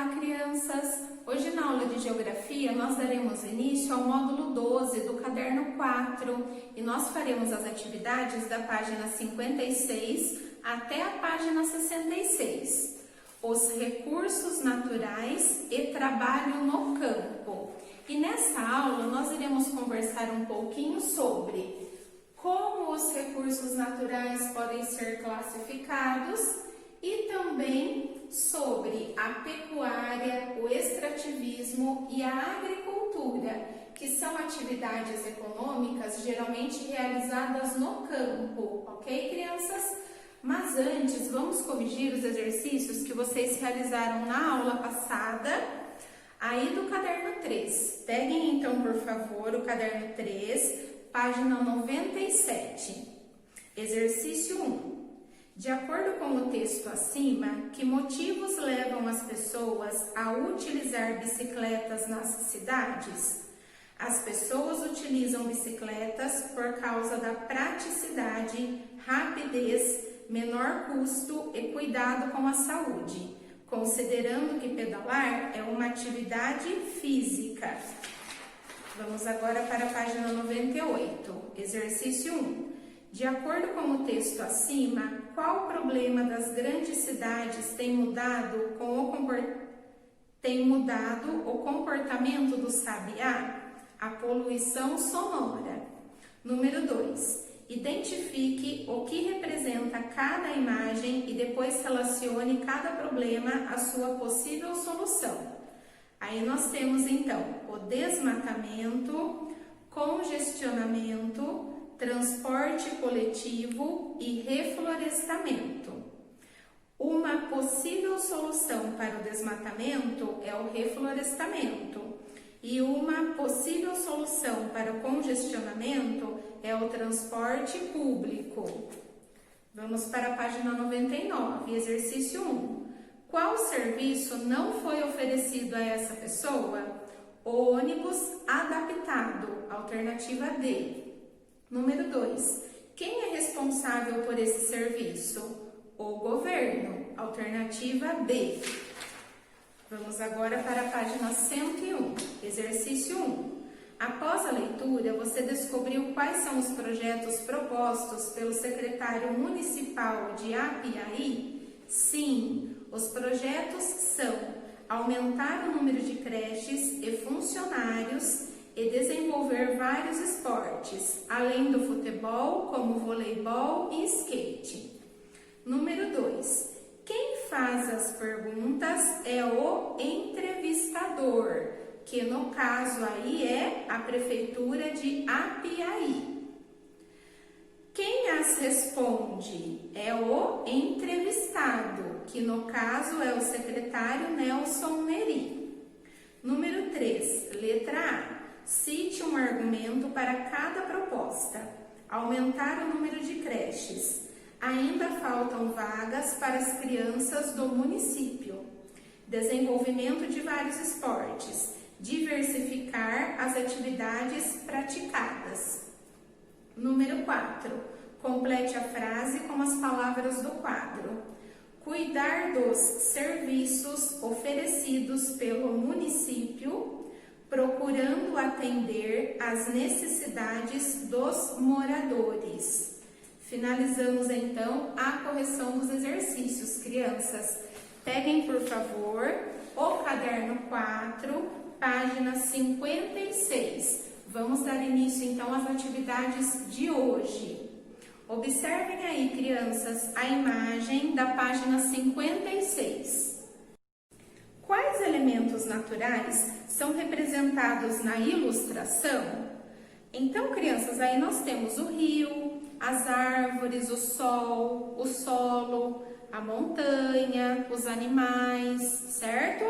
Olá, crianças! Hoje na aula de Geografia nós daremos início ao módulo 12 do caderno 4 e nós faremos as atividades da página 56 até a página 66. Os recursos naturais e trabalho no campo. E nessa aula nós iremos conversar um pouquinho sobre como os recursos naturais podem ser classificados e também sobre a pecuária, o extrativismo e a agricultura, que são atividades econômicas geralmente realizadas no campo, ok, crianças? Mas antes, vamos corrigir os exercícios que vocês realizaram na aula passada, aí do caderno 3. Peguem então, por favor, o caderno 3, página 97. Exercício 1. De acordo com o texto acima, que motivos levam as pessoas a utilizar bicicletas nas cidades? As pessoas utilizam bicicletas por causa da praticidade, rapidez, menor custo e cuidado com a saúde, considerando que pedalar é uma atividade física. Vamos agora para a página 98, exercício 1. De acordo com o texto acima, qual problema das grandes cidades tem mudado o comportamento do sabiá? A poluição sonora. Número 2. Identifique o que representa cada imagem e depois relacione cada problema à sua possível solução. Aí nós temos então o desmatamento, congestionamento, transporte coletivo e reflorestamento. Uma possível solução para o desmatamento é o reflorestamento e uma possível solução para o congestionamento é o transporte público. Vamos para a página 99, exercício 1. Qual serviço não foi oferecido a essa pessoa? O ônibus adaptado, alternativa D. Número 2. Quem é responsável por esse serviço? O governo, alternativa B. Vamos agora para a página 101, exercício 1. Após a leitura, você descobriu quais são os projetos propostos pelo secretário municipal de Apiaí? Sim, os projetos são aumentar o número de creches e funcionários e desenvolver vários esportes, além do futebol, como voleibol e skate. Número 2. Quem faz as perguntas é o entrevistador, que no caso aí é a Prefeitura de Apiaí. Quem as responde é o entrevistado, que no caso é o secretário Nelson Neri. Número 3, letra A. Cite um argumento para cada proposta. Aumentar o número de creches. Ainda faltam vagas para as crianças do município. Desenvolvimento de vários esportes. Diversificar as atividades praticadas. Número 4. Complete a frase com as palavras do quadro. Cuidar dos serviços oferecidos pelo município, procurando atender às necessidades dos moradores. Finalizamos então a correção dos exercícios, crianças. Peguem, por favor, o caderno 4, página 56. Vamos dar início então às atividades de hoje. Observem aí, crianças, a imagem da página 56. Quais elementos naturais são representados na ilustração? Então, crianças, aí nós temos o rio, as árvores, o sol, o solo, a montanha, os animais, certo?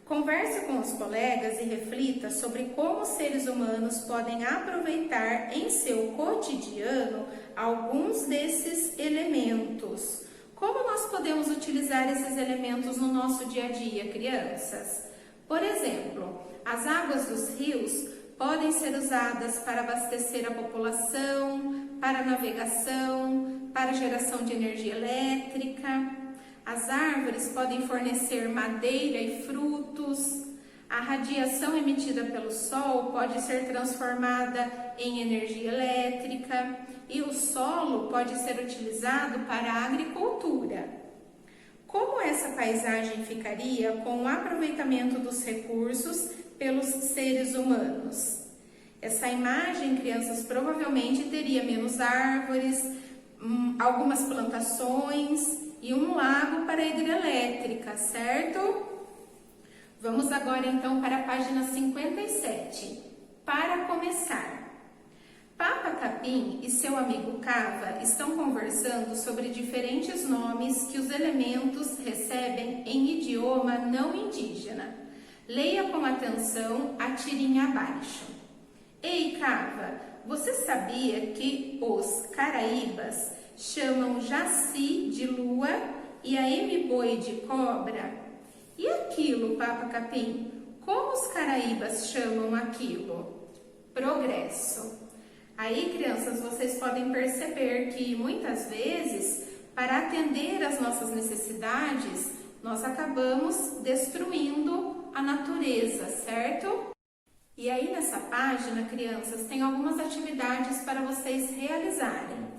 Converse com os colegas e reflita sobre como os seres humanos podem aproveitar em seu cotidiano alguns desses elementos. Como nós podemos utilizar esses elementos no nosso dia a dia, crianças? Por exemplo, as águas dos rios podem ser usadas para abastecer a população, para navegação, para geração de energia elétrica. As árvores podem fornecer madeira e frutos. A radiação emitida pelo sol pode ser transformada em energia elétrica e o solo pode ser utilizado para a agricultura. Como essa paisagem ficaria com o aproveitamento dos recursos pelos seres humanos? Essa imagem, crianças, provavelmente teria menos árvores, algumas plantações e um lago para a hidrelétrica, certo? Vamos agora então para a página 57. Para começar, Papa Capim e seu amigo Cava estão conversando sobre diferentes nomes que os elementos recebem em idioma não indígena. Leia com atenção a tirinha abaixo. Ei, Cava, você sabia que os caraíbas chamam Jaci de lua e a M-boi de cobra? E aquilo, Papa Capim? Como os caraíbas chamam aquilo? Progresso. Aí, crianças, vocês podem perceber que muitas vezes, para atender às nossas necessidades, nós acabamos destruindo a natureza, certo? E aí nessa página, crianças, tem algumas atividades para vocês realizarem.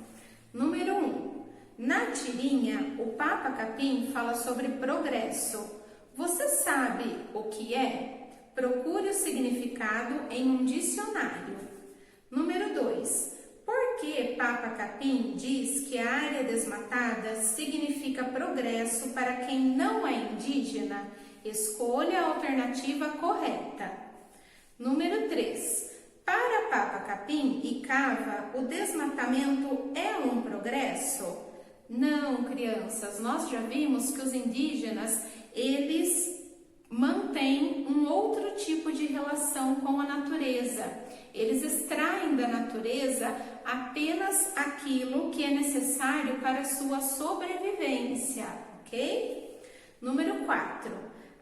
Número 1. Na tirinha, o Papa Capim fala sobre progresso. Você sabe o que é? Procure o significado em um dicionário. Número 2. Por que Papa Capim diz que a área desmatada significa progresso para quem não é indígena? Escolha a alternativa correta. Número 3. Para Papa Capim e Cava, o desmatamento é um progresso? Não, crianças, nós já vimos que os indígenas, eles mantêm um outro tipo de relação com a natureza. Eles extraem da natureza apenas aquilo que é necessário para a sua sobrevivência, ok? Número 4.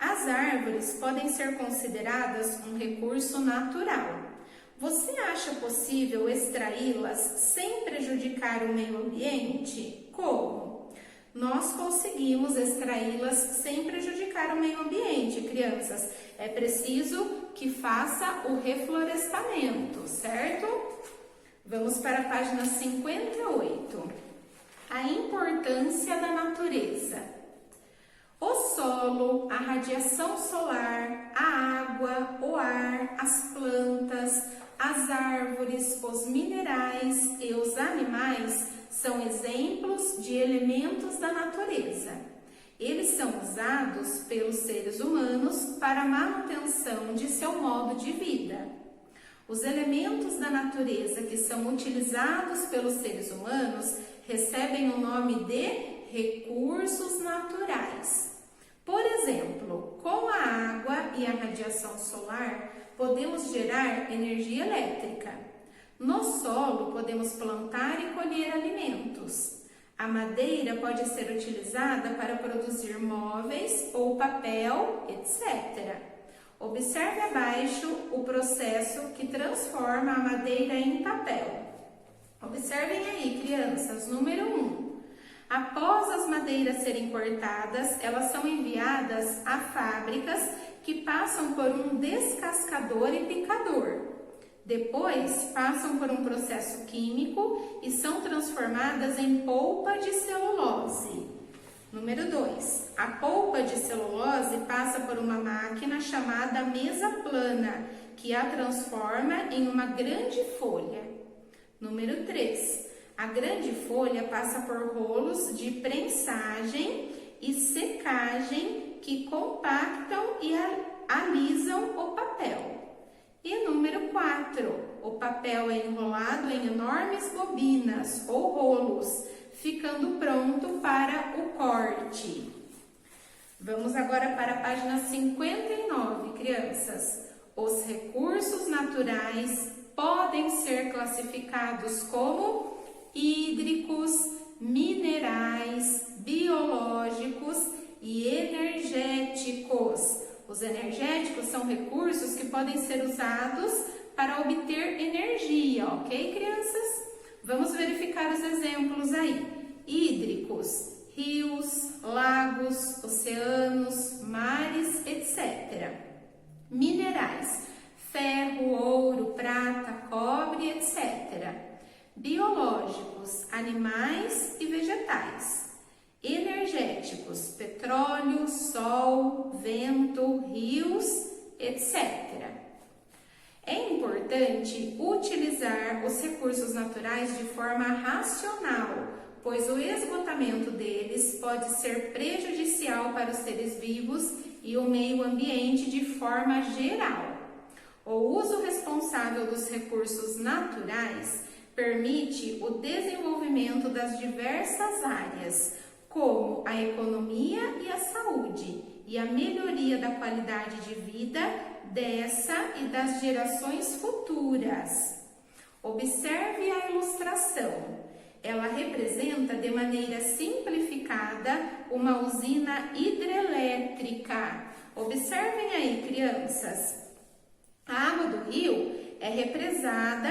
As árvores podem ser consideradas um recurso natural. Você acha possível extraí-las sem prejudicar o meio ambiente? Como? Nós conseguimos extraí-las sem prejudicar o meio ambiente, crianças. É preciso que faça o reflorestamento, certo? Vamos para a página 58. A importância da natureza. O solo, a radiação solar, a água, o ar, as plantas, as árvores, os minerais e os animais são exemplos de elementos da natureza. Eles são usados pelos seres humanos para a manutenção de seu modo de vida. Os elementos da natureza que são utilizados pelos seres humanos recebem o nome de recursos naturais. Por exemplo, com a água e a radiação solar, podemos gerar energia elétrica. No solo, podemos plantar e colher alimentos. A madeira pode ser utilizada para produzir móveis ou papel, etc. Observe abaixo o processo que transforma a madeira em papel. Observem aí, crianças, número 1. Após as madeiras serem cortadas, elas são enviadas a fábricas que passam por um descascador e picador. Depois, passam por um processo químico e são transformadas em polpa de celulose. Número 2. A polpa de celulose passa por uma máquina chamada mesa plana, que a transforma em uma grande folha. Número 3. A grande folha passa por rolos de prensagem e secagem que compactam e alisam o papel. E número 4, o papel é enrolado em enormes bobinas ou rolos, ficando pronto para o corte. Vamos agora para a página 59, crianças. Os recursos naturais podem ser classificados como hídricos, minerais, biológicos e energéticos. Os energéticos são recursos que podem ser usados para obter energia, ok, crianças? Vamos verificar os exemplos aí. Hídricos, rios, lagos, oceanos, mares, etc. Minerais, ferro, ouro, prata, cobre, etc. Biológicos, animais e vegetais. Energéticos, petróleo, sol, vento, rios, etc. É importante utilizar os recursos naturais de forma racional, pois o esgotamento deles pode ser prejudicial para os seres vivos e o meio ambiente de forma geral. O uso responsável dos recursos naturais permite o desenvolvimento das diversas áreas, como a economia e a saúde, e a melhoria da qualidade de vida dessa e das gerações futuras. Observe a ilustração. Ela representa de maneira simplificada uma usina hidrelétrica. Observem aí, crianças. A água do rio é represada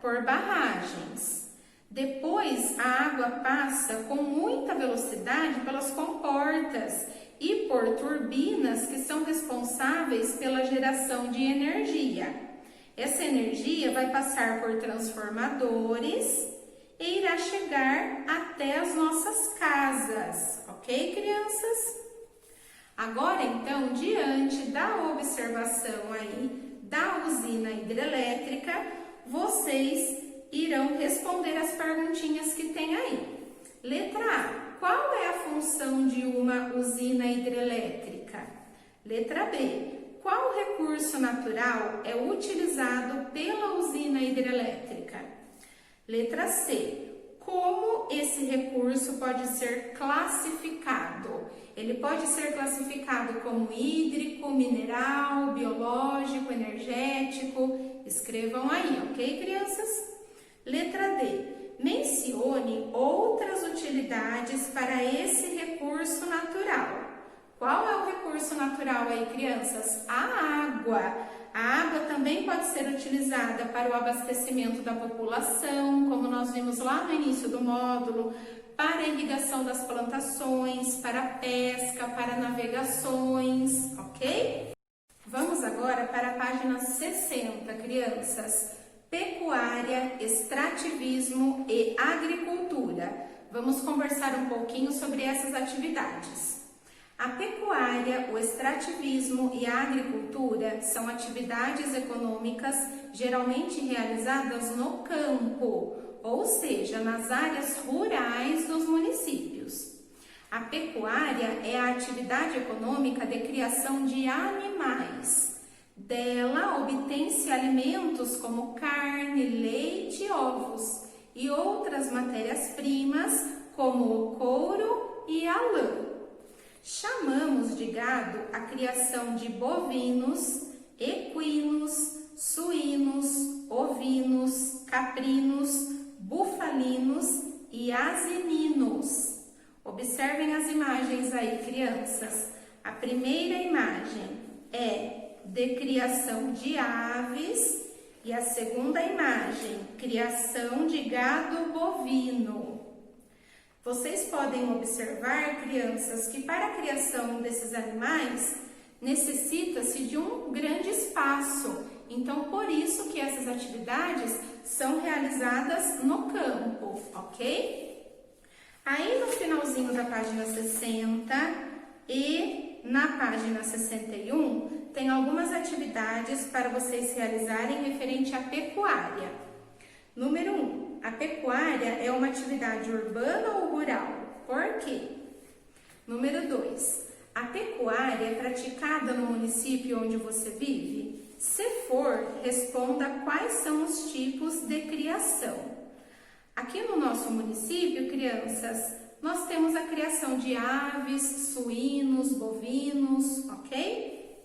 por barragens. Depois, a água passa com muita velocidade pelas comportas e por turbinas que são responsáveis pela geração de energia. Essa energia vai passar por transformadores e irá chegar até as nossas casas, ok, crianças? Agora, então, diante da observação aí da usina hidrelétrica, vocês irão responder as perguntinhas que tem aí. Letra A. Qual é a função de uma usina hidrelétrica? Letra B. Qual recurso natural é utilizado pela usina hidrelétrica? Letra C. Como esse recurso pode ser classificado? Ele pode ser classificado como hídrico, mineral, biológico, energético. Escrevam aí, ok, crianças? Letra D. Mencione outras utilidades para esse recurso natural. Qual é o recurso natural aí, crianças? A água. A água também pode ser utilizada para o abastecimento da população, como nós vimos lá no início do módulo, para a irrigação das plantações, para a pesca, para navegações, ok? Vamos agora para a página 60, crianças. Pecuária, extrativismo e agricultura. Vamos conversar um pouquinho sobre essas atividades. A pecuária, o extrativismo e a agricultura são atividades econômicas geralmente realizadas no campo, ou seja, nas áreas rurais dos municípios. A pecuária é a atividade econômica de criação de animais. Dela obtém-se alimentos como carne, leite e ovos, e outras matérias-primas como o couro e a lã. Chamamos de gado a criação de bovinos, equinos, suínos, ovinos, caprinos, bufalinos e asininos. Observem as imagens aí, crianças. A primeira imagem é de criação de aves e a segunda imagem, criação de gado bovino. Vocês podem observar, crianças, que para a criação desses animais necessita-se de um grande espaço. Então, por isso que essas atividades são realizadas no campo, ok? Aí no finalzinho da página 60 e na página 61, tem algumas atividades para vocês realizarem referente à pecuária. Número 1. A pecuária é uma atividade urbana ou rural? Por quê? Número 2. A pecuária é praticada no município onde você vive? Se for, responda quais são os tipos de criação. Aqui no nosso município, crianças, nós temos a criação de aves, suínos, bovinos, ok?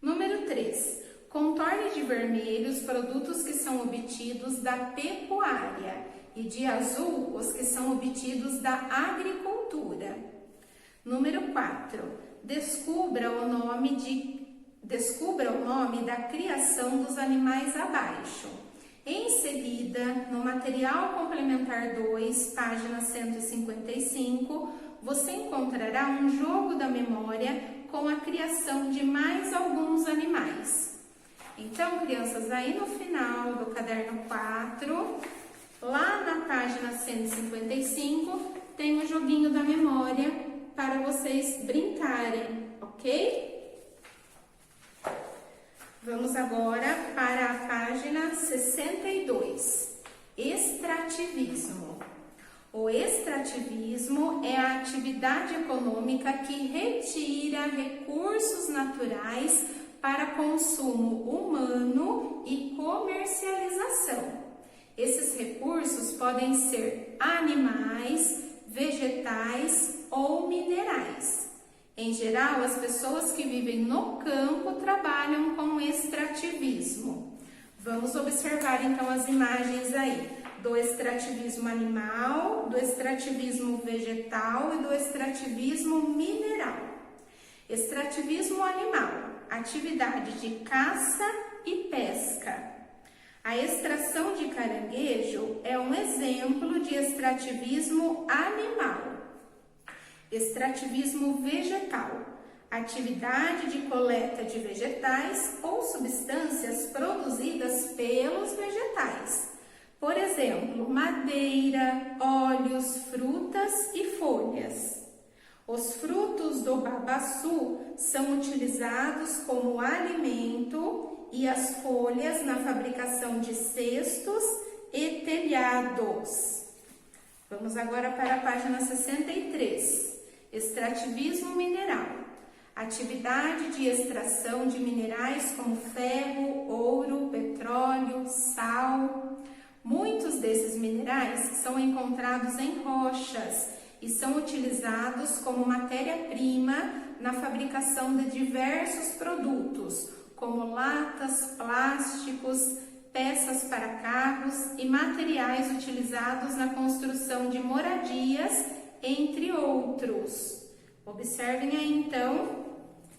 Número 3. Contorne de vermelho os produtos que são obtidos da pecuária e de azul os que são obtidos da agricultura. Número 4. Descubra o nome da criação dos animais abaixo. Em seguida, no material complementar 2, página 155, você encontrará um jogo da memória com a criação de mais alguns animais. Então, crianças, aí no final do caderno 4, lá na página 155, tem o joguinho da memória para vocês brincarem, ok? Vamos agora para a página 62, extrativismo. O extrativismo é a atividade econômica que retira recursos naturais para consumo humano e comercialização. Esses recursos podem ser animais, vegetais ou minerais. Em geral, as pessoas que vivem no campo trabalham com extrativismo. Vamos observar então as imagens aí do extrativismo animal, do extrativismo vegetal e do extrativismo mineral. Extrativismo animal, atividade de caça e pesca. A extração de caranguejo é um exemplo de extrativismo animal. Extrativismo vegetal, atividade de coleta de vegetais ou substâncias produzidas pelos vegetais. Por exemplo, madeira, óleos, frutas e folhas. Os frutos do babaçu são utilizados como alimento e as folhas na fabricação de cestos e telhados. Vamos agora para a página 63. Extrativismo mineral. Atividade de extração de minerais como ferro, ouro, petróleo, sal. Muitos desses minerais são encontrados em rochas e são utilizados como matéria-prima na fabricação de diversos produtos, como latas, plásticos, peças para carros e materiais utilizados na construção de moradias, entre outros. Observem aí então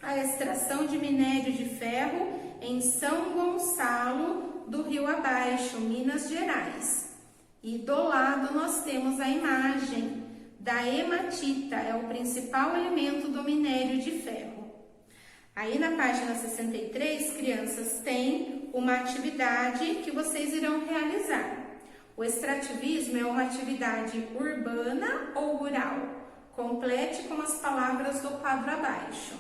a extração de minério de ferro em São Gonçalo do Rio Abaixo, Minas Gerais. E do lado nós temos a imagem da hematita, é o principal elemento do minério de ferro. Aí na página 63, crianças, tem uma atividade que vocês irão realizar. O extrativismo é uma atividade urbana ou rural? Complete com as palavras do quadro abaixo.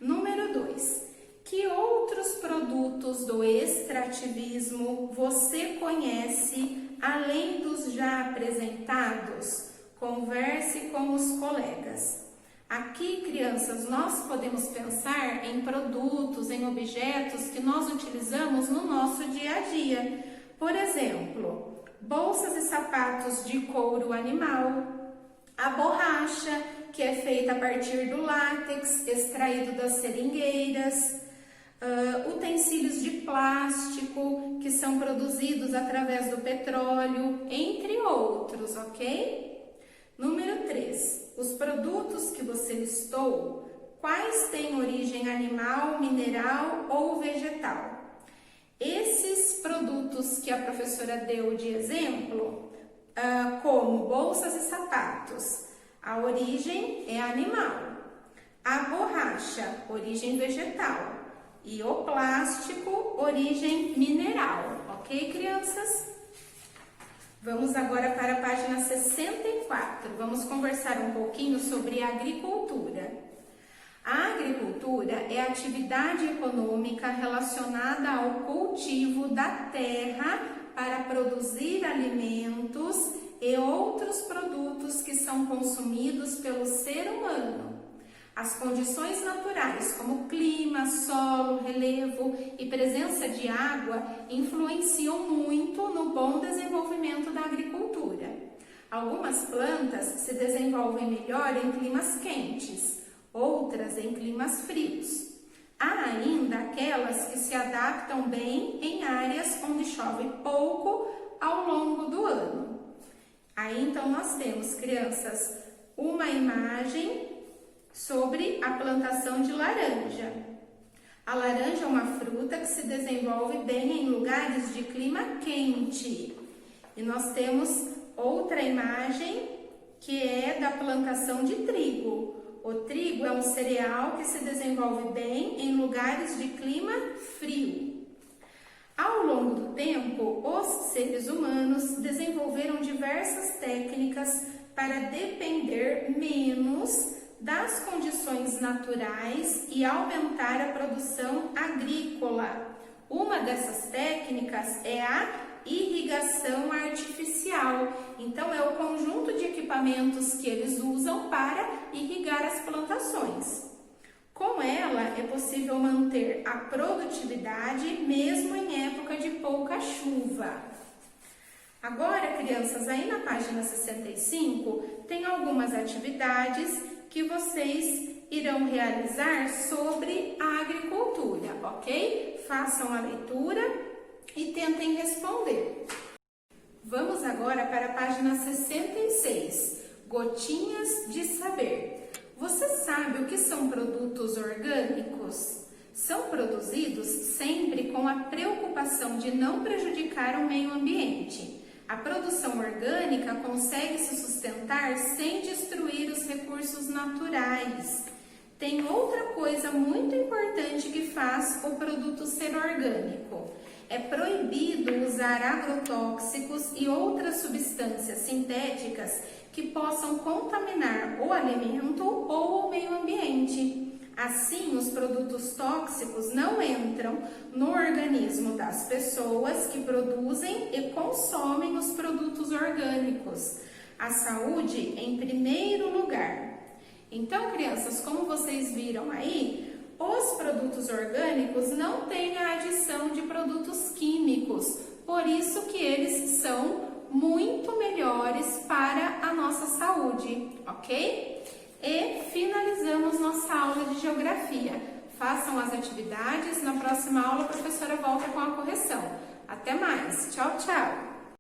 Número 2. Que outros produtos do extrativismo você conhece além dos já apresentados? Converse com os colegas. Aqui, crianças, nós podemos pensar em produtos, em objetos que nós utilizamos no nosso dia a dia. Por exemplo, bolsas e sapatos de couro animal, a borracha, que é feita a partir do látex extraído das seringueiras, utensílios de plástico, que são produzidos através do petróleo, entre outros, ok? Número 3. Os produtos que você listou, quais têm origem animal, mineral ou vegetal? Esses produtos que a professora deu de exemplo, como bolsas e sapatos, a origem é animal. A borracha, origem vegetal. E o plástico, origem mineral. Ok, crianças? Vamos agora para a página 64. Vamos conversar um pouquinho sobre agricultura. A agricultura é a atividade econômica relacionada ao cultivo da terra para produzir alimentos e outros produtos que são consumidos pelo ser humano. As condições naturais, como clima, solo, relevo e presença de água, influenciam muito no bom desenvolvimento da agricultura. Algumas plantas se desenvolvem melhor em climas quentes, outras em climas frios. Há ainda aquelas que se adaptam bem em áreas onde chove pouco ao longo do ano. Aí então nós temos, crianças, uma imagem sobre a plantação de laranja. A laranja é uma fruta que se desenvolve bem em lugares de clima quente. E nós temos outra imagem que é da plantação de trigo. O trigo é um cereal que se desenvolve bem em lugares de clima frio. Ao longo do tempo, os seres humanos desenvolveram diversas técnicas para depender menos das condições naturais e aumentar a produção agrícola. Uma dessas técnicas é a irrigação artificial. Então, é o conjunto de equipamentos que eles usam para irrigar as plantações. Com ela, é possível manter a produtividade mesmo em época de pouca chuva. Agora, crianças, aí na página 65, tem algumas atividades que vocês irão realizar sobre a agricultura, ok? Façam a leitura e tentem responder. Vamos agora para a página 66, Gotinhas de Saber. Você sabe o que são produtos orgânicos? São produzidos sempre com a preocupação de não prejudicar o meio ambiente. A produção orgânica consegue se sustentar sem destruir os recursos naturais. Tem outra coisa muito importante que faz o produto ser orgânico. É proibido usar agrotóxicos e outras substâncias sintéticas que possam contaminar o alimento ou o meio ambiente. Assim, os produtos tóxicos não entram no organismo das pessoas que produzem e consomem os produtos orgânicos. A saúde em primeiro lugar. Então, crianças, como vocês viram aí, os produtos orgânicos não têm a adição de produtos químicos, por isso que eles são muito melhores para a nossa saúde, ok? E finalizamos nossa aula de geografia. Façam as atividades, na próxima aula a professora volta com a correção. Até mais, tchau, tchau!